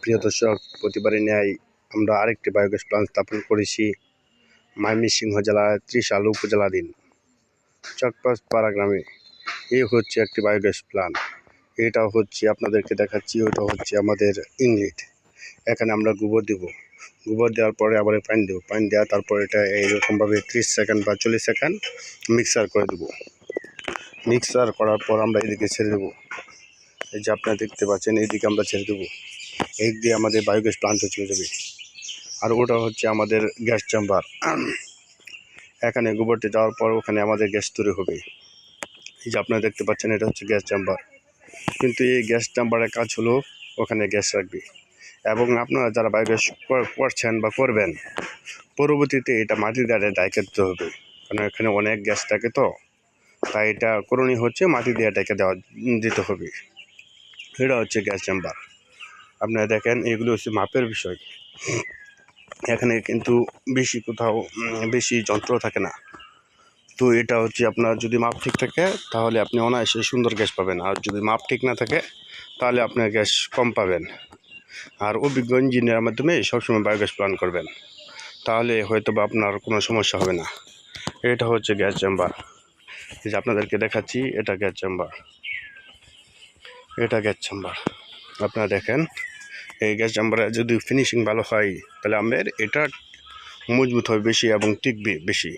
প্রিয় দর্শক, প্রতিবারের ন্যায় আমরা আরেকটি বায়োগ্যাস প্লান্ট স্থাপন করেছি ময়মনসিংহ জেলার ত্রিশাল উপজেলাধীন চকপাড়া গ্রামে। এই হচ্ছে একটি বায়োগ্যাস প্লান্ট। এটা হচ্ছে আপনাদেরকে দেখাচ্ছি, ওটা হচ্ছে আমাদের ইউনিট। এখানে আমরা গোবর দেব, গোবর দেওয়ার পরে আবার পানি দেবো, পানি দেওয়া তারপর এটা এইরকমভাবে 30 সেকেন্ড বা 40 সেকেন্ড মিক্সার করে দেবো। মিক্সার করার পর আমরা এদিকে ছেড়ে দেবো। এই যে আপনারা দেখতে পাচ্ছেন, এইদিকে আমরা ছেড়ে দেবো। এই দিয়ে আমাদের বায়োগ্যাস প্লান্টে চলে যাবে। আর ওটা হচ্ছে আমাদের গ্যাস চেম্বার। এখানে গোবরটি দেওয়ার পর ওখানে আমাদের গ্যাস তৈরি হবে। এই যে আপনারা দেখতে পাচ্ছেন, এটা হচ্ছে গ্যাস চেম্বার। কিন্তু এই গ্যাস চেম্বারের কাজ হলো ওখানে গ্যাস রাখবে, এবং আপনারা যারা বায়োগ্যাস করছেন বা করবেন, পরবর্তীতে এটা মাটি দিয়ে ডাইকে দিতে হবে, কারণ এখানে অনেক গ্যাস থাকে, তো তাই এটা করণীয় হচ্ছে মাটি দিয়ে ডাইকে দিতে হবে। এটা হচ্ছে গ্যাস চেম্বার। আপনারা দেখেন, এগুলো হচ্ছে মাপের বিষয়। এখানে কিন্তু কোথাও বেশি যন্ত্র থাকে না। তো এটা হচ্ছে আপনার যদি মাপ ঠিক থাকে তাহলে আপনি অনায়াসে সুন্দর গ্যাস পাবেন, আর যদি মাপ ঠিক না থাকে তাহলে আপনার গ্যাস কম পাবেন। আর অভিজ্ঞ ইঞ্জিনিয়ারের মাধ্যমে সবসময় বায়োগ্যাস প্ল্যান করবেন, তাহলে হয়তো বা আপনার কোনো সমস্যা হবে না। এটা হচ্ছে গ্যাস চেম্বার। এই যে আপনাদেরকে দেখাচ্ছি, এটা গ্যাস চেম্বার। এটা গ্যাস চেম্বার। আপনারা দেখেন, এই গ্যাস চেম্বারে যদি ফিনিশিং ভালো হয় তাহলে আমাদের এটা মজবুত হবে বেশি এবং টিকবে বেশি।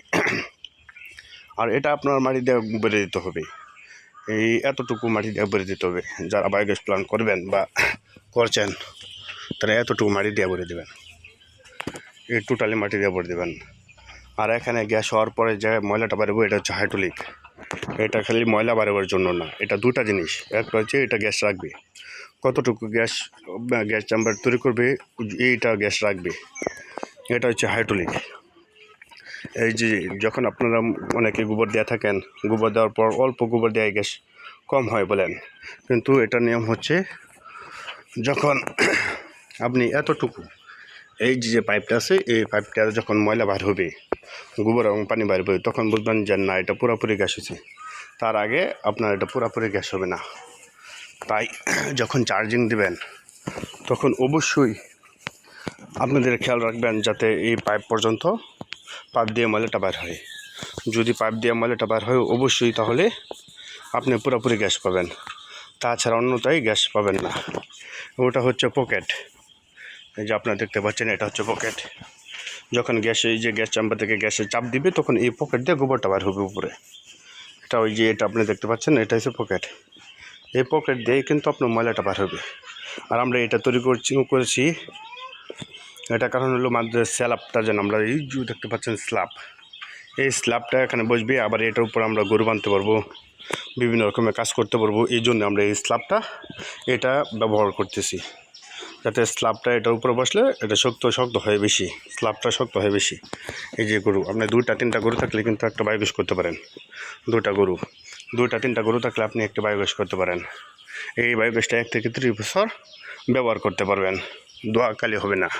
আর এটা আপনার মাটি দিয়ে বেড়ে দিতে হবে, এই এতটুকু মাটি দিয়ে বেড়ে দিতে হবে। যারা বায়োগ্যাস প্ল্যান করবেন বা করছেন তারা এতটুকু মাটি দিয়ে ভরে দেবেন, এই টোটালি মাটি দিয়ে ভরে দেবেন। আর এখানে গ্যাস হওয়ার পরে যে ময়লাটা বাড়বো, এটা হচ্ছে হাইড্রোলিক। এটা খালি ময়লা বাড়াবার জন্য না, এটা দুটা জিনিস। একটা হচ্ছে এটা গ্যাস রাখবে, কতটুকু গ্যাস চেম্বার তৈরি করবে এইটা গ্যাস রাখবে। এটা হচ্ছে হাইড্রোলিক। এই যে যখন আপনারা অনেকে গোবর দেওয়া থাকেন, গোবর দেওয়ার পর অল্প গোবর দেওয়ায় গ্যাস কম হয় বলেন, কিন্তু এটার নিয়ম হচ্ছে যখন আপনি এতটুকু, এই যে পাইপটা আছে, এই পাইপটা যখন ময়লা বার হবে, গোবর এবং পানি বার হবে, তখন বুঝবেন যে না, এটা পুরোপুরি গ্যাস হয়েছে। তার আগে আপনার এটা পুরোপুরি গ্যাস হবে না। তাই যখন চার্জিং দেবেন তখন অবশ্যই আপনাদের খেয়াল রাখবেন যাতে এই পাইপ পর্যন্ত পাইপ দিয়ে ময়লাটা বার হয়। যদি পাইপ দিয়ে ময়লাটা বার হয় অবশ্যই, তাহলে আপনি পুরোপুরি গ্যাস পাবেন, তাছাড়া অন্যটাই গ্যাস পাবেন না। ওটা হচ্ছে পকেট। এই যে আপনারা দেখতে পাচ্ছেন, এটা হচ্ছে পকেট। যখন এই যে গ্যাস চেম্বার থেকে গ্যাসের চাপ দিবে, তখন এই পকেট দিয়ে গোবরটা বার হবে উপরে। এটা ওই যে এটা আপনি দেখতে পাচ্ছেন, এটা হচ্ছে পকেট। এই পকেট দিয়েই কিন্তু আপনার ময়লাটা বার হবে। আর আমরা এটা তৈরি করেছি, এটা কারণ হলো আমাদের স্ল্যাবটা, যেন আমরা এই যে দেখতে পাচ্ছেন স্ল্যাব, এই স্ল্যাবটা এখানে বসবে। আবার এটার উপর আমরা গরু বাঁধতে পারবো, বিভিন্ন রকমের কাজ করতে পারবো। এই জন্য আমরা এই স্ল্যাবটা এটা ব্যবহার করতেছি, যাতে স্ল্যাবটা এটার উপরে বসলে এটা শক্ত হয় বেশি, স্ল্যাবটা শক্ত হয় বেশি। এই যে গরু, আপনি 2-3টা গরু থাকলে কিন্তু একটা বায়োগ্যাস করতে পারেন। 2-3টা গরু থাকলে আপনি একটা বায়োগ্যাস করতে পারেন। এই বায়োগ্যাসটা 1 থেকে 30 বছর ব্যবহার করতে পারবেন, দোয়াকালি হবে না।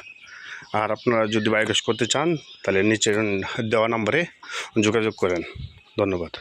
আর আপনারা যদি বায়োগ্যাস করতে চান তাহলে নিচের দেওয়া নম্বরে যোগাযোগ করেন। ধন্যবাদ।